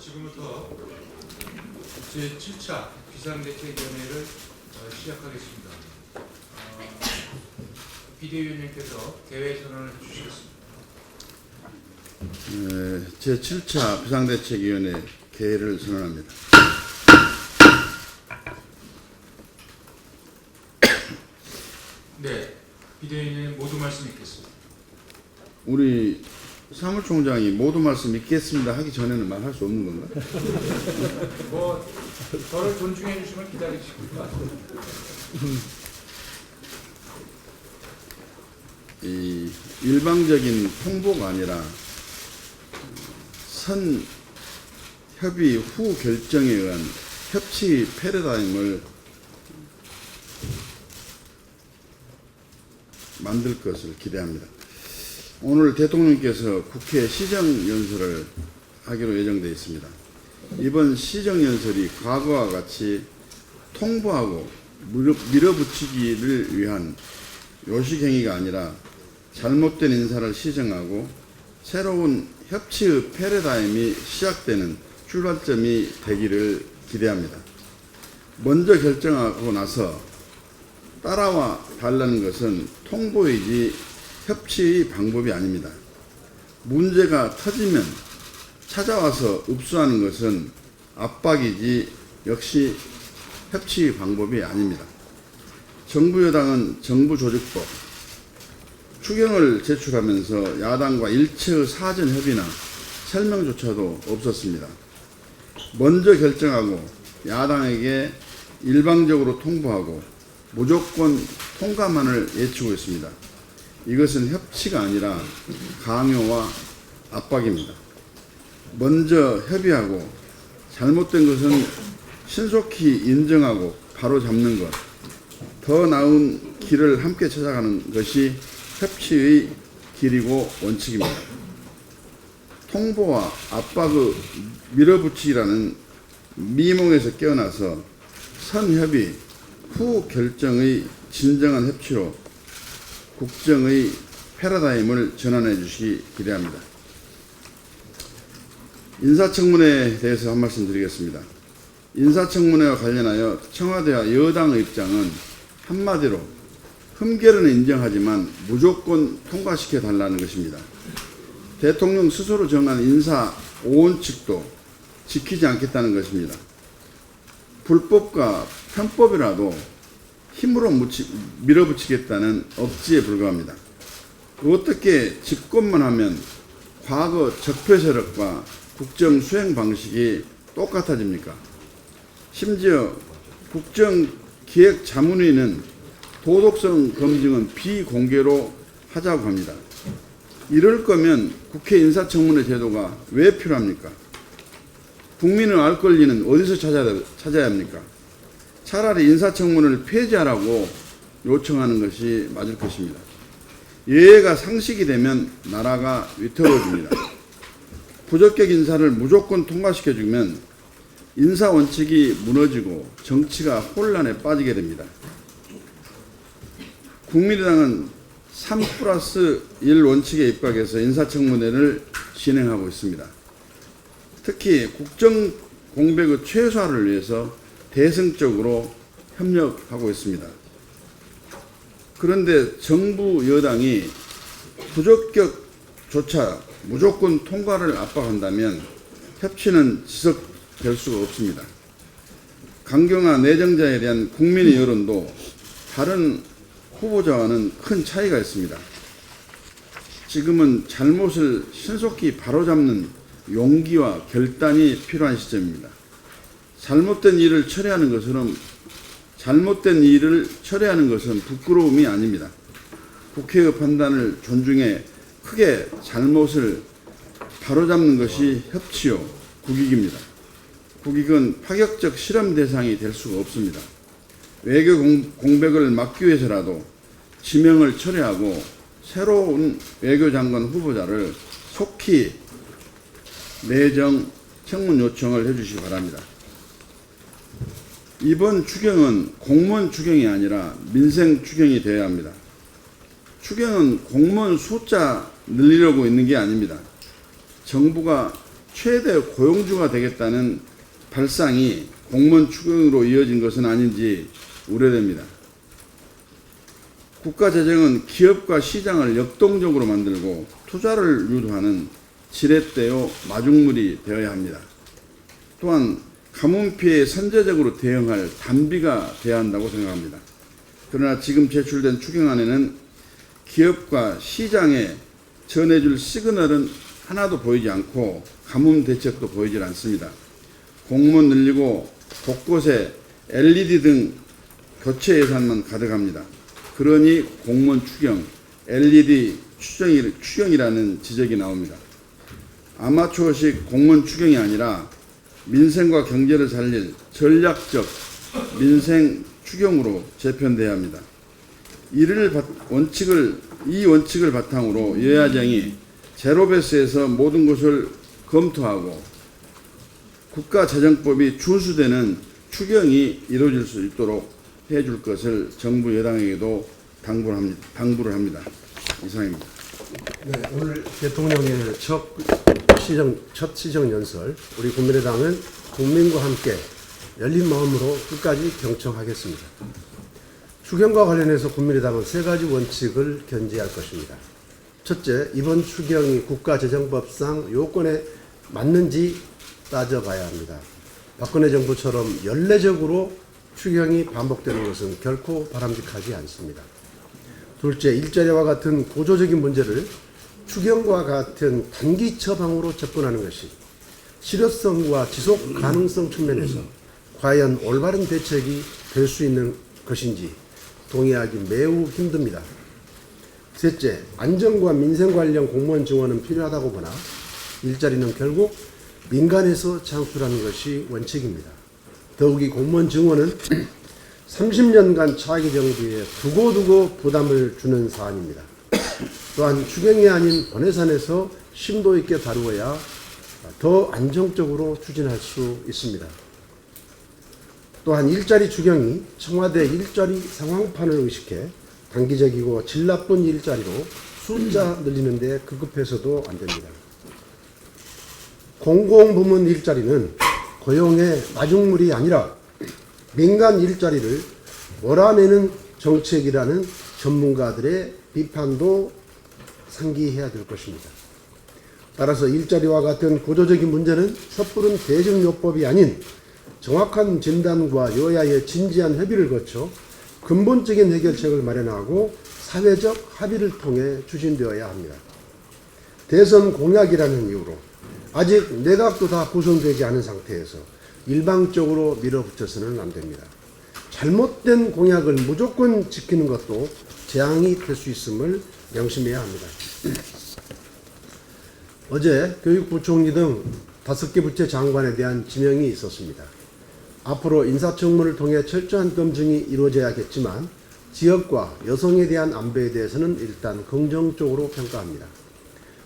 지금부터 제7차 비상대책위원회를 시작하겠습니다. 비대위원님께서 개회 선언을 주시겠습니다. 제7차 비상대책위원회 개회를 선언합니다. 네, 비대위원님 모두 말씀 있겠습니다. 우리 사무총장이 모두 말씀 있겠습니다 하기 전에는 말할 수 없는 건가? 저를 존중해 주시면 기다리시고요. 이 일방적인 통보가 아니라 선 협의 후 결정에 의한 협치 패러다임을 만들 것을 기대합니다. 오늘 대통령께서 국회 시정연설을 하기로 예정되어 있습니다. 이번 시정연설이 과거와 같이 통보하고 밀어붙이기를 위한 요식행위가 아니라 잘못된 인사를 시정하고 새로운 협치의 패러다임이 시작되는 출발점이 되기를 기대합니다. 먼저 결정하고 나서 따라와 달라는 것은 통보이지 협치의 방법이 아닙니다. 문제가 터지면 찾아와서 읍수하는 것은 압박이지 역시 협치의 방법이 아닙니다. 정부 여당은 정부조직법, 추경을 제출하면서 야당과 일체의 사전 협의나 설명조차도 없었습니다. 먼저 결정하고 야당에게 일방적으로 통보하고 무조건 통과만을 외치고 있습니다. 이것은 협치가 아니라 강요와 압박입니다. 먼저 협의하고 잘못된 것은 신속히 인정하고 바로잡는 것, 더 나은 길을 함께 찾아가는 것이 협치의 길이고 원칙입니다. 통보와 압박의 밀어붙이기라는 미몽에서 깨어나서 선협의 후 결정의 진정한 협치로 국정의 패러다임을 전환해 주시기 기대합니다. 인사청문회에 대해서 한 말씀 드리겠습니다. 인사청문회와 관련하여 청와대와 여당의 입장은 한마디로 흠결은 인정하지만 무조건 통과시켜 달라는 것입니다. 대통령 스스로 정한 인사 5원칙도 지키지 않겠다는 것입니다. 불법과 편법이라도 힘으로 밀어붙이겠다는 억지에 불과합니다. 어떻게 집권만 하면 과거 적폐 세력과 국정 수행 방식이 똑같아집니까? 심지어 국정기획자문위는 도덕성 검증은 비공개로 하자고 합니다. 이럴 거면 국회 인사청문회 제도가 왜 필요합니까? 국민을 알 권리는 어디서 찾아야 합니까? 차라리 인사청문회를 폐지하라고 요청하는 것이 맞을 것입니다. 예외가 상식이 되면 나라가 위태로워집니다. 부적격 인사를 무조건 통과시켜주면 인사 원칙이 무너지고 정치가 혼란에 빠지게 됩니다. 국민의당은 3+1 원칙에 입각해서 인사청문회를 진행하고 있습니다. 특히 국정 공백의 최소화를 위해서 대승적으로 협력하고 있습니다. 그런데 정부 여당이 부적격조차 무조건 통과를 압박한다면 협치는 지속될 수가 없습니다. 강경화 내정자에 대한 국민의 여론도 다른 후보자와는 큰 차이가 있습니다. 지금은 잘못을 신속히 바로잡는 용기와 결단이 필요한 시점입니다. 잘못된 일을 처리하는 것은 부끄러움이 아닙니다. 국회의 판단을 존중해 크게 잘못을 바로잡는 것이 협치요 국익입니다. 국익은 파격적 실험 대상이 될 수가 없습니다. 외교 공백을 막기 위해서라도 지명을 처리하고 새로운 외교장관 후보자를 속히 내정 청문 요청을 해주시기 바랍니다. 이번 추경은 공무원 추경이 아니라 민생 추경이 되어야 합니다. 추경은 공무원 숫자 늘리려고 있는 게 아닙니다. 정부가 최대 고용주가 되겠다는 발상이 공무원 추경으로 이어진 것은 아닌지 우려됩니다. 국가재정은 기업과 시장을 역동적으로 만들고 투자를 유도하는 지렛대요 마중물이 되어야 합니다. 또한 가뭄 피해에 선제적으로 대응할 단비가 되어야 한다고 생각합니다. 그러나 지금 제출된 추경안에는 기업과 시장에 전해줄 시그널은 하나도 보이지 않고 가뭄 대책도 보이질 않습니다. 공무원 늘리고 곳곳에 LED 등 교체 예산만 가득합니다. 그러니 공무원 추경, LED 추경이라는 지적이 나옵니다. 아마추어식 공무원 추경이 아니라 민생과 경제를 살릴 전략적 민생 추경으로 재편돼야 합니다. 이 원칙을 바탕으로 여야정이 제로베이스에서 모든 것을 검토하고 국가재정법이 준수되는 추경이 이루어질 수 있도록 해줄 것을 정부 여당에게도 당부를 합니다. 이상입니다. 네, 오늘 대통령의 첫 시정 연설, 우리 국민의당은 국민과 함께 열린 마음으로 끝까지 경청하겠습니다. 추경과 관련해서 국민의당은 세 가지 원칙을 견지할 것입니다. 첫째, 이번 추경이 국가재정법상 요건에 맞는지 따져봐야 합니다. 박근혜 정부처럼 연례적으로 추경이 반복되는 것은 결코 바람직하지 않습니다. 둘째, 일자리와 같은 구조적인 문제를 추경과 같은 단기 처방으로 접근하는 것이 실효성과 지속 가능성 측면에서 과연 올바른 대책이 될 수 있는 것인지 동의하기 매우 힘듭니다. 셋째, 안정과 민생 관련 공무원 증원은 필요하다고 보나 일자리는 결국 민간에서 창출하는 것이 원칙입니다. 더욱이 공무원 증원은 30년간 차기 정부에 두고두고 부담을 주는 사안입니다. 또한 추경이 아닌 본예산에서 심도 있게 다루어야 더 안정적으로 추진할 수 있습니다. 또한 일자리 추경이 청와대 일자리 상황판을 의식해 단기적이고 질 나쁜 일자리로 숫자 늘리는 데 급급해서도 안 됩니다. 공공부문 일자리는 고용의 마중물이 아니라 민간 일자리를 몰아내는 정책이라는 전문가들의 비판도 상기해야 될 것입니다. 따라서 일자리와 같은 구조적인 문제는 섣부른 대정요법이 아닌 정확한 진단과 여야의 진지한 협의를 거쳐 근본적인 해결책을 마련하고 사회적 합의를 통해 추진되어야 합니다. 대선 공약이라는 이유로 아직 내각도 다 구성되지 않은 상태에서 일방적으로 밀어붙여서는 안 됩니다. 잘못된 공약을 무조건 지키는 것도 재앙이 될 수 있음을 명심해야 합니다. 어제 교육부총리 등 5개 부처 장관에 대한 지명이 있었습니다. 앞으로 인사청문을 통해 철저한 검증이 이루어져야겠지만 지역과 여성에 대한 안배에 대해서는 일단 긍정적으로 평가합니다.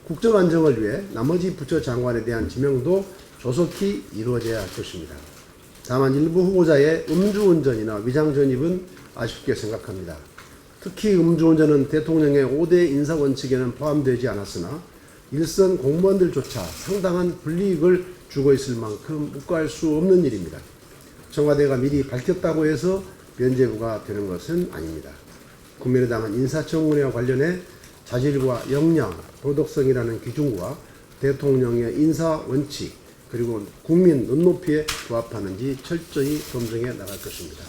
국정안정을 위해 나머지 부처 장관에 대한 지명도 조속히 이루어져야 할 것입니다. 다만 일부 후보자의 음주운전이나 위장전입은 아쉽게 생각합니다. 특히 음주운전은 대통령의 5대 인사원칙에는 포함되지 않았으나 일선 공무원들조차 상당한 불이익을 주고 있을 만큼 묵과할 수 없는 일입니다. 청와대가 미리 밝혔다고 해서 면죄부가 되는 것은 아닙니다. 국민의당은 인사청문회와 관련해 자질과 역량, 도덕성이라는 기준과 대통령의 인사원칙 그리고 국민 눈높이에 부합하는지 철저히 검증해 나갈 것입니다.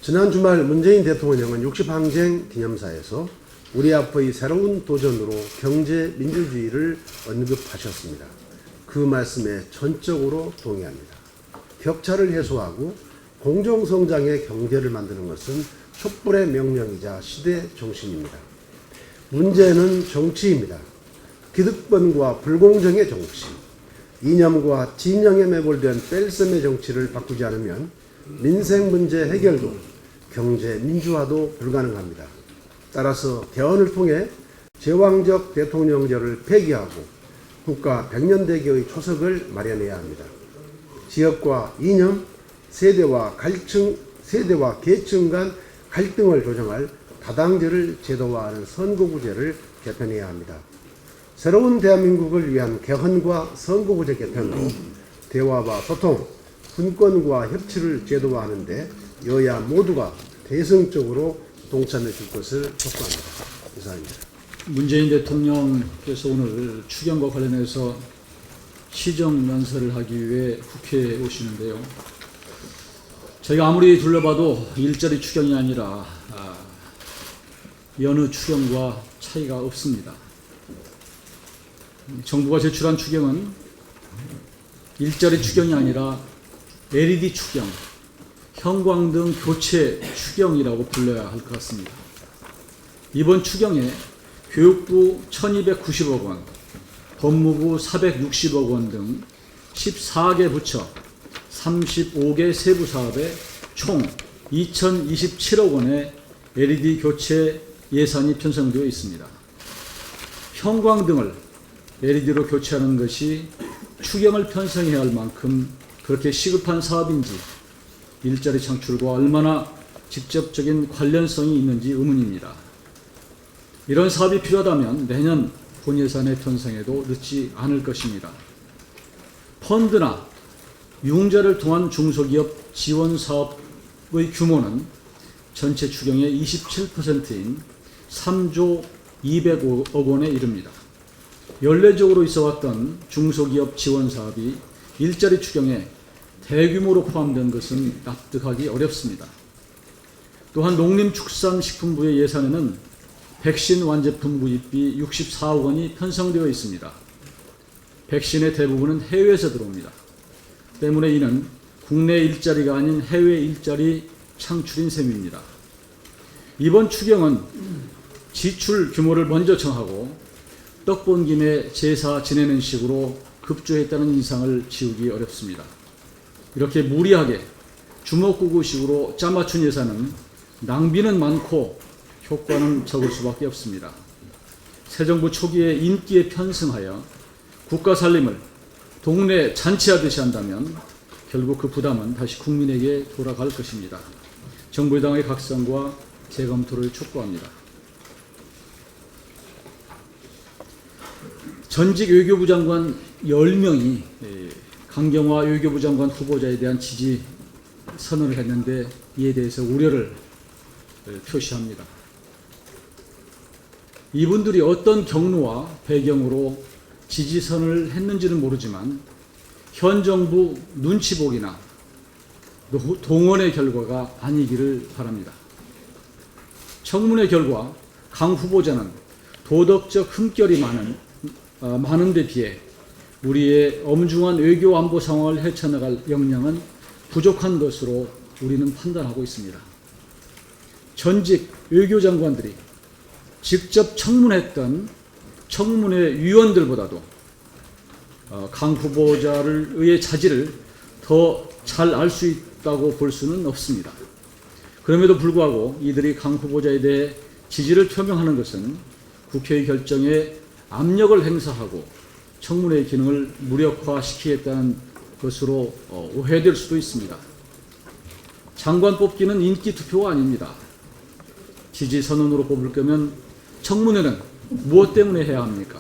지난 주말 문재인 대통령은 60항쟁 기념사에서 우리 앞의 새로운 도전으로 경제 민주주의를 언급하셨습니다. 그 말씀에 전적으로 동의합니다. 격차를 해소하고 공정성장의 경제를 만드는 것은 촛불의 명령이자 시대 정신입니다. 문제는 정치입니다. 기득권과 불공정의 정치, 이념과 진영에 매몰된 뺄셈의 정치를 바꾸지 않으면 민생 문제 해결도 경제 민주화도 불가능합니다. 따라서 개헌을 통해 제왕적 대통령제를 폐기하고 국가 100년대계의 초석을 마련해야 합니다. 지역과 이념, 세대와 계층 간 갈등을 조정할 다당제를 제도화하는 선거구제를 개편해야 합니다. 새로운 대한민국을 위한 개헌과 선거구제 개편으로 대화와 소통, 분권과 협치를 제도화하는데 여야 모두가 대승적으로 동참해 줄 것을 촉구합니다. 이상입니다. 문재인 대통령께서 오늘 추경과 관련해서 시정연설을 하기 위해 국회에 오시는데요. 저희가 아무리 둘러봐도 일자리 추경이 아니라 여느 추경과 차이가 없습니다. 정부가 제출한 추경은 일자리 추경이 아니라 LED 추경, 형광등 교체 추경이라고 불러야 할 것 같습니다. 이번 추경에 교육부 1290억 원, 법무부 460억 원 등 14개 부처, 35개 세부 사업에 총 2027억 원의 LED 교체 예산이 편성되어 있습니다. 형광등을 LED로 교체하는 것이 추경을 편성해야 할 만큼 그렇게 시급한 사업인지 일자리 창출과 얼마나 직접적인 관련성이 있는지 의문입니다. 이런 사업이 필요하다면 내년 본 예산의 편성에도 늦지 않을 것입니다. 펀드나 융자를 통한 중소기업 지원 사업의 규모는 전체 추경의 27%인 3조 200억 원에 이릅니다. 연례적으로 있어왔던 중소기업 지원 사업이 일자리 추경에 대규모로 포함된 것은 납득하기 어렵습니다. 또한 농림축산식품부의 예산에는 백신 완제품 구입비 64억 원이 편성되어 있습니다. 백신의 대부분은 해외에서 들어옵니다. 때문에 이는 국내 일자리가 아닌 해외 일자리 창출인 셈입니다. 이번 추경은 지출 규모를 먼저 정하고 떡 본 김에 제사 지내는 식으로 급조했다는 인상을 지우기 어렵습니다. 이렇게 무리하게 주먹구구식으로 짜맞춘 예산은 낭비는 많고 효과는 적을 수밖에 없습니다. 새 정부 초기에 인기에 편승하여 국가 살림을 동네 잔치하듯이 한다면 결국 그 부담은 다시 국민에게 돌아갈 것입니다. 정부 여당의 각성과 재검토를 촉구합니다. 전직 외교부 장관 10명이 강경화 외교부 장관 후보자에 대한 지지 선언을 했는데 이에 대해서 우려를 표시합니다. 이분들이 어떤 경로와 배경으로 지지 선언을 했는지는 모르지만 현 정부 눈치보기나 동원의 결과가 아니기를 바랍니다. 청문회 결과 강 후보자는 도덕적 흠결이 많은 데 비해 우리의 엄중한 외교 안보 상황을 헤쳐나갈 역량은 부족한 것으로 우리는 판단하고 있습니다. 전직 외교장관들이 직접 청문했던 청문회 위원들보다도 강 후보자의 자질을 더 잘 알 수 있다고 볼 수는 없습니다. 그럼에도 불구하고 이들이 강 후보자에 대해 지지를 표명하는 것은 국회의 결정에 압력을 행사하고 청문회의 기능을 무력화시키겠다는 것으로 오해될 수도 있습니다. 장관 뽑기는 인기 투표가 아닙니다. 지지 선언으로 뽑을 거면 청문회는 무엇 때문에 해야 합니까?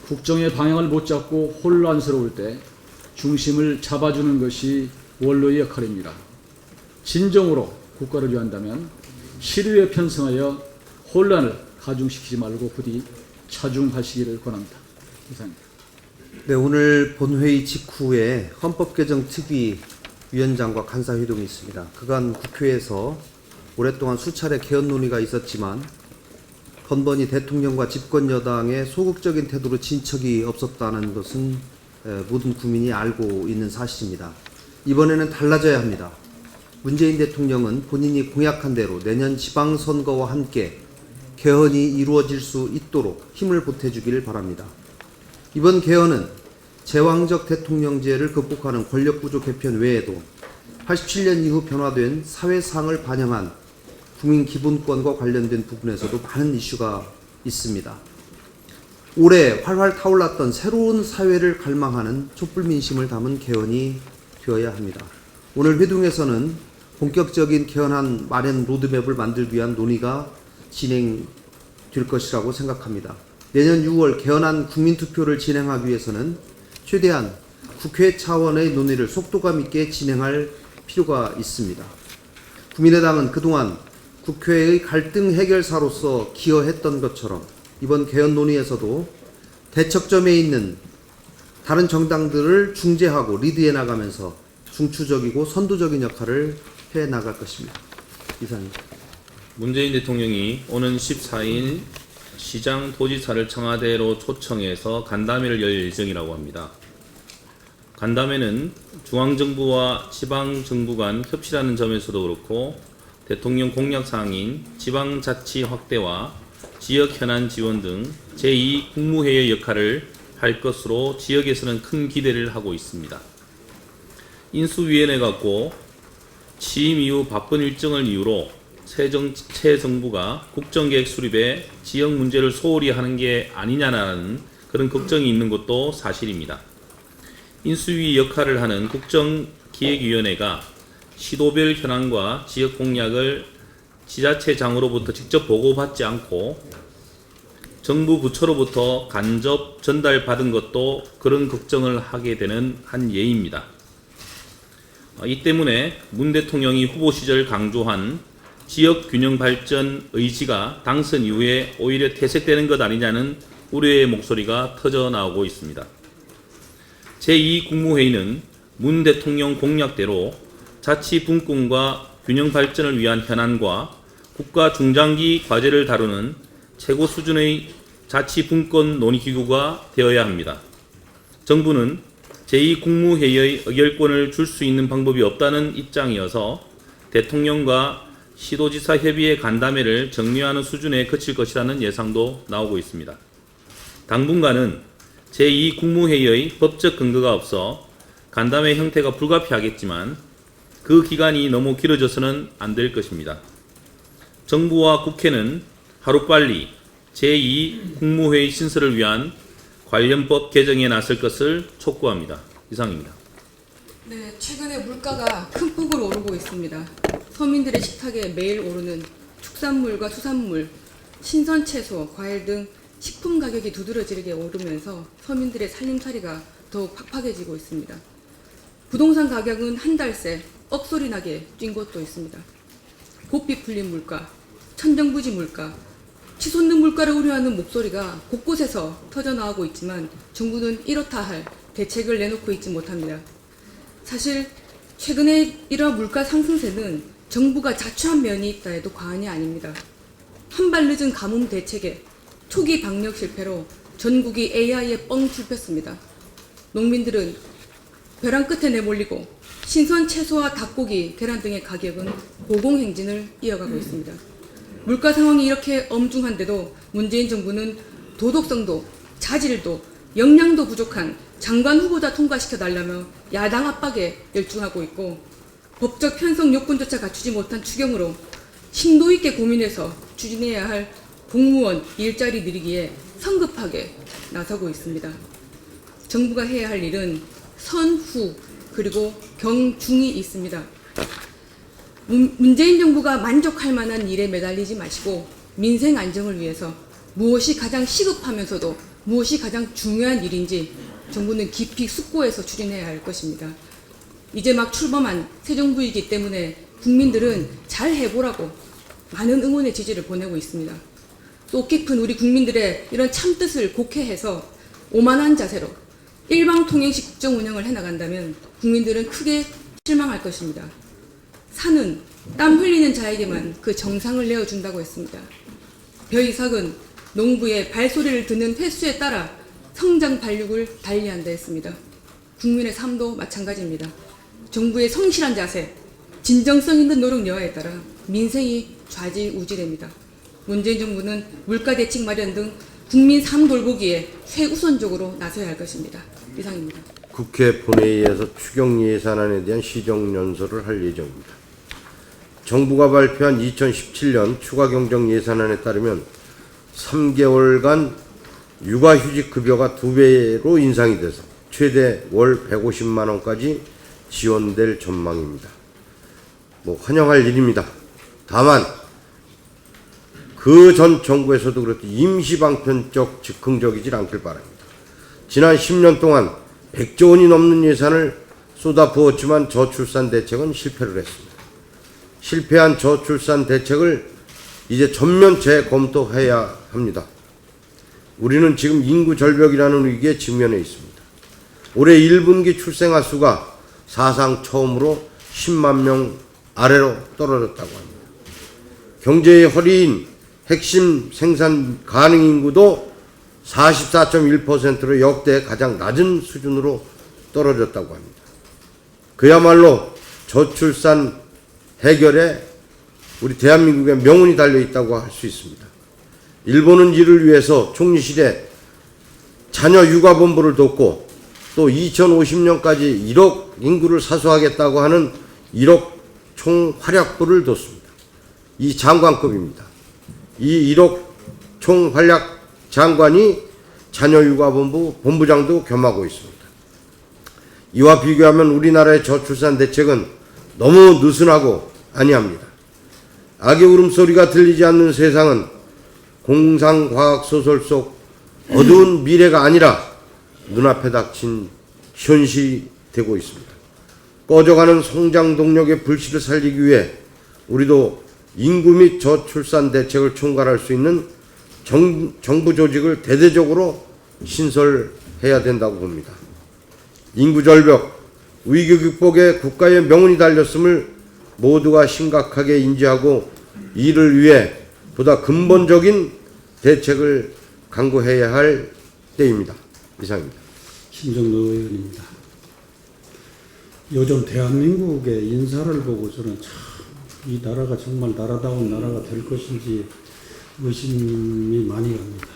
국정의 방향을 못 잡고 혼란스러울 때 중심을 잡아주는 것이 원로의 역할입니다. 진정으로 국가를 위한다면 시류에 편승하여 혼란을 가중시키지 말고 부디 차중하시기를 권합니다. 이상입니다. 네, 오늘 본회의 직후에 헌법개정특위 위원장과 간사회동이 있습니다. 그간 국회에서 오랫동안 수차례 개헌 논의가 있었지만 번번이 대통령과 집권 여당의 소극적인 태도로 진척이 없었다는 것은 모든 국민이 알고 있는 사실입니다. 이번에는 달라져야 합니다. 문재인 대통령은 본인이 공약한 대로 내년 지방선거와 함께 개헌이 이루어질 수 있도록 힘을 보태주길 바랍니다. 이번 개헌은 제왕적 대통령제를 극복하는 권력구조 개편 외에도 87년 이후 변화된 사회상을 반영한 국민 기본권과 관련된 부분에서도 많은 이슈가 있습니다. 올해 활활 타올랐던 새로운 사회를 갈망하는 촛불민심을 담은 개헌이 되어야 합니다. 오늘 회동에서는 본격적인 개헌안 마련 로드맵을 만들기 위한 논의가 진행될 것이라고 생각합니다. 내년 6월 개헌안 국민투표를 진행하기 위해서는 최대한 국회 차원의 논의를 속도감 있게 진행할 필요가 있습니다. 국민의당은 그동안 국회의 갈등 해결사로서 기여했던 것처럼 이번 개헌 논의에서도 대척점에 있는 다른 정당들을 중재하고 리드해 나가면서 중추적이고 선두적인 역할을 해 나갈 것입니다. 이상입니다. 문재인 대통령이 오는 14일 시장 도지사를 청와대로 초청해서 간담회를 열 예정이라고 합니다. 간담회는 중앙정부와 지방정부 간 협치라는 점에서도 그렇고 대통령 공약사항인 지방자치 확대와 지역 현안 지원 등 제2 국무회의 역할을 할 것으로 지역에서는 큰 기대를 하고 있습니다. 인수위원회가 없고 취임 이후 바쁜 일정을 이유로 새 정부가 국정계획 수립에 지역 문제를 소홀히 하는 게 아니냐라는 그런 걱정이 있는 것도 사실입니다. 인수위 역할을 하는 국정기획위원회가 시도별 현안과 지역 공약을 지자체장으로부터 직접 보고받지 않고 정부 부처로부터 간접 전달받은 것도 그런 걱정을 하게 되는 한 예입니다. 이 때문에 문 대통령이 후보 시절 강조한 지역 균형 발전 의지가 당선 이후에 오히려 퇴색되는 것 아니냐는 우려의 목소리가 터져 나오고 있습니다. 제2 국무회의는 문 대통령 공약대로 자치 분권과 균형 발전을 위한 현안과 국가 중장기 과제를 다루는 최고 수준의 자치 분권 논의기구가 되어야 합니다. 정부는 제2 국무회의의 의결권을 줄 수 있는 방법이 없다는 입장이어서 대통령과 시도지사 협의회 간담회를 정리하는 수준에 그칠 것이라는 예상도 나오고 있습니다. 당분간은 제2 국무회의의 법적 근거가 없어 간담회 형태가 불가피하겠지만 그 기간이 너무 길어져서는 안 될 것입니다. 정부와 국회는 하루빨리 제2 국무회의 신설을 위한 관련법 개정에 나설 것을 촉구합니다. 이상입니다. 네, 최근에 물가가 큰 폭으로 오르고 있습니다. 서민들의 식탁에 매일 오르는 축산물과 수산물, 신선 채소, 과일 등 식품 가격이 두드러지게 오르면서 서민들의 살림살이가 더욱 팍팍해지고 있습니다. 부동산 가격은 한 달 새 억소리 나게 뛴 곳도 있습니다. 고삐 풀린 물가, 천정부지 물가, 치솟는 물가를 우려하는 목소리가 곳곳에서 터져나오고 있지만 정부는 이렇다 할 대책을 내놓고 있지 못합니다. 사실 최근에 이러한 물가 상승세는 정부가 자초한 면이 있다 해도 과언이 아닙니다. 한 발 늦은 가뭄 대책에 초기 방역 실패로 전국이 AI에 뻥 뚫혔습니다. 농민들은 벼랑 끝에 내몰리고 신선 채소와 닭고기, 계란 등의 가격은 고공행진을 이어가고 있습니다. 물가 상황이 이렇게 엄중한데도 문재인 정부는 도덕성도 자질도 역량도 부족한 장관 후보자 통과시켜달라며 야당 압박에 열중하고 있고 법적 편성 요건조차 갖추지 못한 추경으로 심도 있게 고민해서 추진해야 할 공무원 일자리 늘리기에 성급하게 나서고 있습니다. 정부가 해야 할 일은 선후 그리고 경중이 있습니다. 문재인 정부가 만족할 만한 일에 매달리지 마시고 민생 안정을 위해서 무엇이 가장 시급하면서도 무엇이 가장 중요한 일인지 정부는 깊이 숙고해서 추진해야 할 것입니다. 이제 막 출범한 새 정부이기 때문에 국민들은 잘 해보라고 많은 응원의 지지를 보내고 있습니다. 속 깊은 우리 국민들의 이런 참뜻을 곡해해서 오만한 자세로 일방통행식 국정 운영을 해나간다면 국민들은 크게 실망할 것입니다. 산은 땀 흘리는 자에게만 그 정상을 내어준다고 했습니다. 벼이삭은 농부의 발소리를 듣는 횟수에 따라 성장 발육을 달리한다 했습니다. 국민의 삶도 마찬가지입니다. 정부의 성실한 자세, 진정성 있는 노력 여하에 따라 민생이 좌지우지됩니다. 문재인 정부는 물가 대책 마련 등 국민 삶 돌보기에 최우선적으로 나서야 할 것입니다. 이상입니다. 국회 본회의에서 추경 예산안에 대한 시정연설을 할 예정입니다. 정부가 발표한 2017년 추가경정 예산안에 따르면 3개월간 육아휴직 급여가 2배로 인상이 돼서 최대 월 150만 원까지 지원될 전망입니다. 환영할 일입니다. 다만 그 전 정부에서도 그렇듯 임시방편적 즉흥적이질 않길 바랍니다. 지난 10년 동안 100조 원이 넘는 예산을 쏟아부었지만 저출산 대책은 실패를 했습니다. 실패한 저출산 대책을 이제 전면 재검토해야 합니다. 우리는 지금 인구 절벽이라는 위기에 직면해 있습니다. 올해 1분기 출생아 수가 사상 처음으로 10만 명 아래로 떨어졌다고 합니다. 경제의 허리인 핵심 생산 가능 인구도 44.1%로 역대 가장 낮은 수준으로 떨어졌다고 합니다. 그야말로 저출산 해결에 우리 대한민국의 명운이 달려 있다고 할 수 있습니다. 일본은 이를 위해서 총리실에 자녀 육아본부를 돕고 또 2050년까지 1억 인구를 사수하겠다고 하는 1억 총활약부를 뒀습니다. 이 장관급입니다. 이 1억 총활약 장관이 자녀 육아본부 본부장도 겸하고 있습니다. 이와 비교하면 우리나라의 저출산 대책은 너무 느슨하고 아니합니다. 악의 울음소리가 들리지 않는 세상은 공상과학소설 속 어두운 미래가 아니라 눈앞에 닥친 현실이 되고 있습니다. 꺼져가는 성장 동력의 불씨를 살리기 위해 우리도 인구 및 저출산 대책을 총괄할 수 있는 정부 조직을 대대적으로 신설해야 된다고 봅니다. 인구 절벽, 위기 극복에 국가의 명운이 달렸음을 모두가 심각하게 인지하고 이를 위해 보다 근본적인 대책을 강구해야 할 때입니다. 이상입니다. 심정도 의원입니다. 요즘 대한민국의 인사를 보고 저는 참 이 나라가 정말 나라다운 나라가 될 것인지 의심이 많이 갑니다.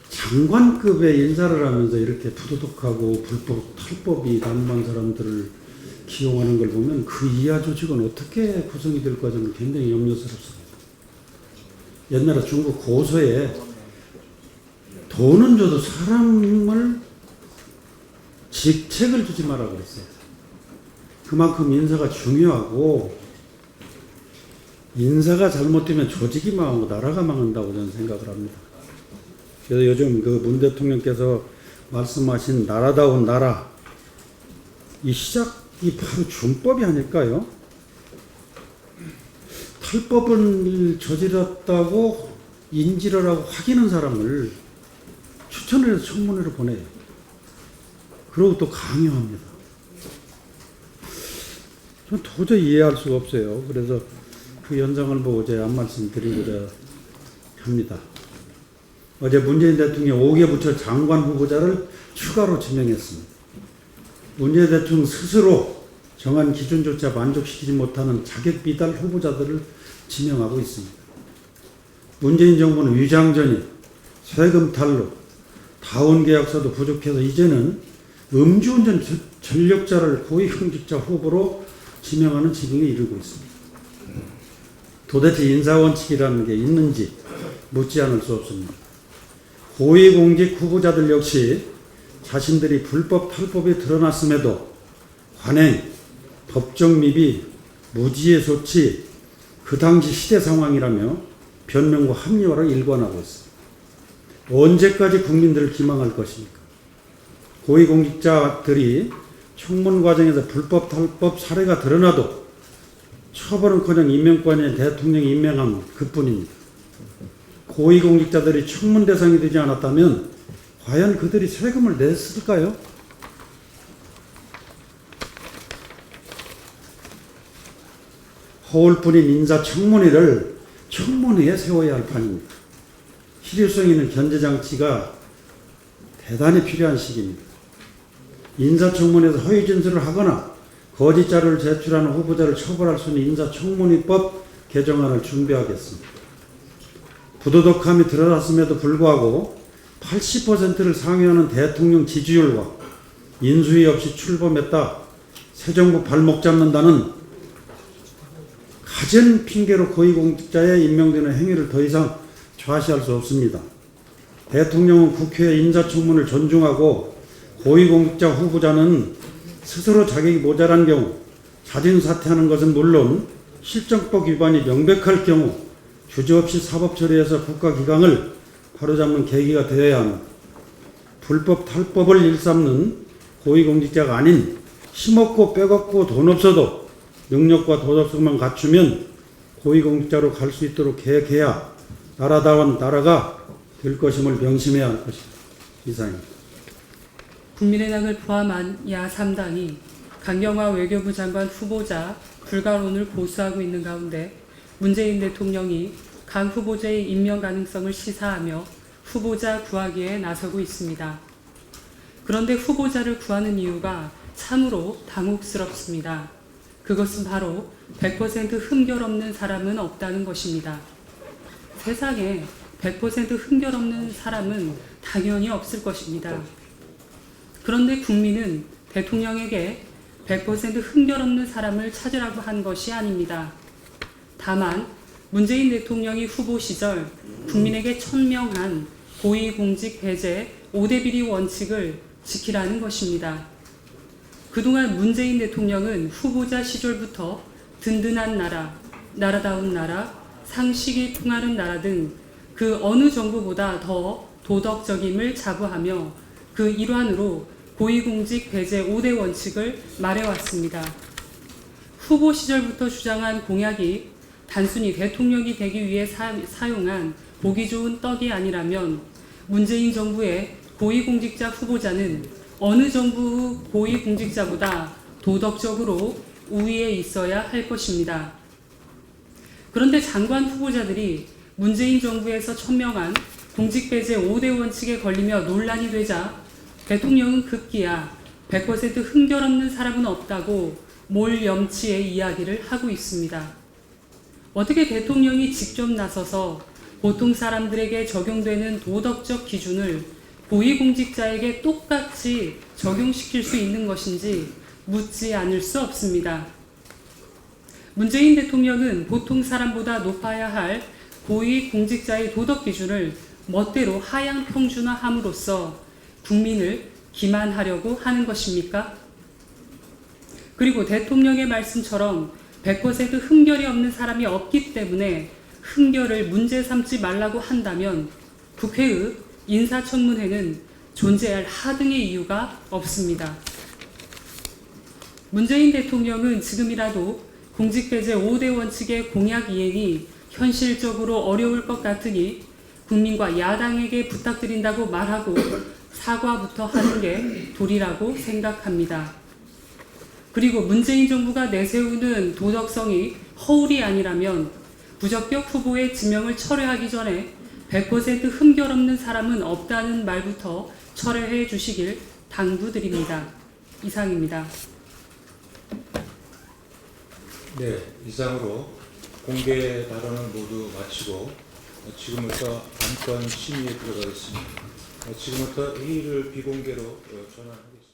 장관급의 인사를 하면서 이렇게 부도덕하고 불법, 탈법이 난무한 사람들을 기용하는 걸 보면 그 이하 조직은 어떻게 구성이 될까 저는 굉장히 염려스럽습니다. 옛날에 중국 고서에 돈은 줘도 사람을 직책을 주지 마라 그랬어요. 그만큼 인사가 중요하고 인사가 잘못되면 조직이 망하고 나라가 망한다고 저는 생각을 합니다. 그래서 요즘 그 문 대통령께서 말씀하신 나라다운 나라 이 시작이 바로 준법이 아닐까요? 탈법을 저질렀다고 인지를 하고 확인한 사람을 추천을 해서 청문회로 보내요. 그리고 또 강요합니다. 저는 도저히 이해할 수가 없어요. 그래서 그 현상을 보고 제가 한 말씀 드리고자 합니다. 어제 문재인 대통령이 5개 부처 장관 후보자를 추가로 지명했습니다. 문재인 대통령 스스로 정한 기준조차 만족시키지 못하는 자격 비달 후보자들을 지명하고 있습니다. 문재인 정부는 위장전입, 세금 탈루, 다운 계약서도 부족해서 이제는 음주운전 전력자를 고위공직자 후보로 지명하는 지경에 이르고 있습니다. 도대체 인사원칙이라는 게 있는지 묻지 않을 수 없습니다. 고위공직 후보자들 역시 자신들이 불법 탈법이 드러났음에도 관행, 법정 미비, 무지의 소치, 그 당시 시대 상황이라며 변명과 합리화를 일관하고 있습니다. 언제까지 국민들을 기망할 것입니까? 고위공직자들이 청문 과정에서 불법 탈법 사례가 드러나도 처벌은커녕 임명권에 대통령이 임명한 그뿐입니다. 고위공직자들이 청문 대상이 되지 않았다면 과연 그들이 세금을 냈을까요? 허울뿐인 인사청문회를 청문회에 세워야 할 판입니다. 실효성 있는 견제장치가 대단히 필요한 시기입니다. 인사청문회에서 허위 진술을 하거나 거짓 자료를 제출하는 후보자를 처벌할 수 있는 인사청문회법 개정안을 준비하겠습니다. 부도덕함이 드러났음에도 불구하고 80%를 상회하는 대통령 지지율과 인수위 없이 출범했다, 새 정부 발목 잡는다는 가진 핑계로 고위공직자에 임명되는 행위를 더 이상 좌시할 수 없습니다. 대통령은 국회의 인사청문을 존중하고 고위공직자 후보자는 스스로 자격이 모자란 경우 자진 사퇴하는 것은 물론 실정법 위반이 명백할 경우 주저없이 사법 처리해서 국가기강을 바로잡는 계기가 되어야 합니다. 불법 탈법을 일삼는 고위공직자가 아닌 힘없고 빼먹고 돈 없어도 능력과 도덕성만 갖추면 고위공직자로 갈 수 있도록 계획해야 나라다운 나라가 될 것임을 명심해야 할 것입니다. 이상입니다. 국민의당을 포함한 야3당이 강경화 외교부 장관 후보자 불가론을 고수하고 있는 가운데 문재인 대통령이 강 후보자의 임명 가능성을 시사하며 후보자 구하기에 나서고 있습니다. 그런데 후보자를 구하는 이유가 참으로 당혹스럽습니다. 그것은 바로 100% 흠결 없는 사람은 없다는 것입니다. 세상에 100% 흠결 없는 사람은 당연히 없을 것입니다. 그런데 국민은 대통령에게 100% 흠결 없는 사람을 찾으라고 한 것이 아닙니다. 다만 문재인 대통령이 후보 시절 국민에게 천명한 고위공직 배제 5대 비리 원칙을 지키라는 것입니다. 그동안 문재인 대통령은 후보자 시절부터 든든한 나라, 나라다운 나라, 상식이 통하는 나라 등 그 어느 정부보다 더 도덕적임을 자부하며 그 일환으로 고위공직 배제 5대 원칙을 말해왔습니다. 후보 시절부터 주장한 공약이 단순히 대통령이 되기 위해 사용한 보기 좋은 떡이 아니라면 문재인 정부의 고위공직자 후보자는 어느 정부 고위공직자보다 도덕적으로 우위에 있어야 할 것입니다. 그런데 장관 후보자들이 문재인 정부에서 천명한 공직배제 5대 원칙에 걸리며 논란이 되자 대통령은 급기야 100% 흠결 없는 사람은 없다고 몰염치의 이야기를 하고 있습니다. 어떻게 대통령이 직접 나서서 보통 사람들에게 적용되는 도덕적 기준을 고위공직자에게 똑같이 적용시킬 수 있는 것인지 묻지 않을 수 없습니다. 문재인 대통령은 보통 사람보다 높아야 할 고위공직자의 도덕 기준을 멋대로 하향 평준화함으로써 국민을 기만하려고 하는 것입니까? 그리고 대통령의 말씀처럼 100% 흠결이 없는 사람이 없기 때문에 흠결을 문제 삼지 말라고 한다면 국회의 인사청문회는 존재할 하등의 이유가 없습니다. 문재인 대통령은 지금이라도 공직배제 5대 원칙의 공약 이행이 현실적으로 어려울 것 같으니 국민과 야당에게 부탁드린다고 말하고 사과부터 하는 게 도리라고 생각합니다. 그리고 문재인 정부가 내세우는 도덕성이 허울이 아니라면 부적격 후보의 지명을 철회하기 전에 100% 흠결 없는 사람은 없다는 말부터 철회해 주시길 당부드립니다. 이상입니다. 네, 이상으로 공개 발언을 모두 마치고 지금부터 안건 심의에 들어가겠습니다. 지금부터 회의를 비공개로 전환하겠습니다.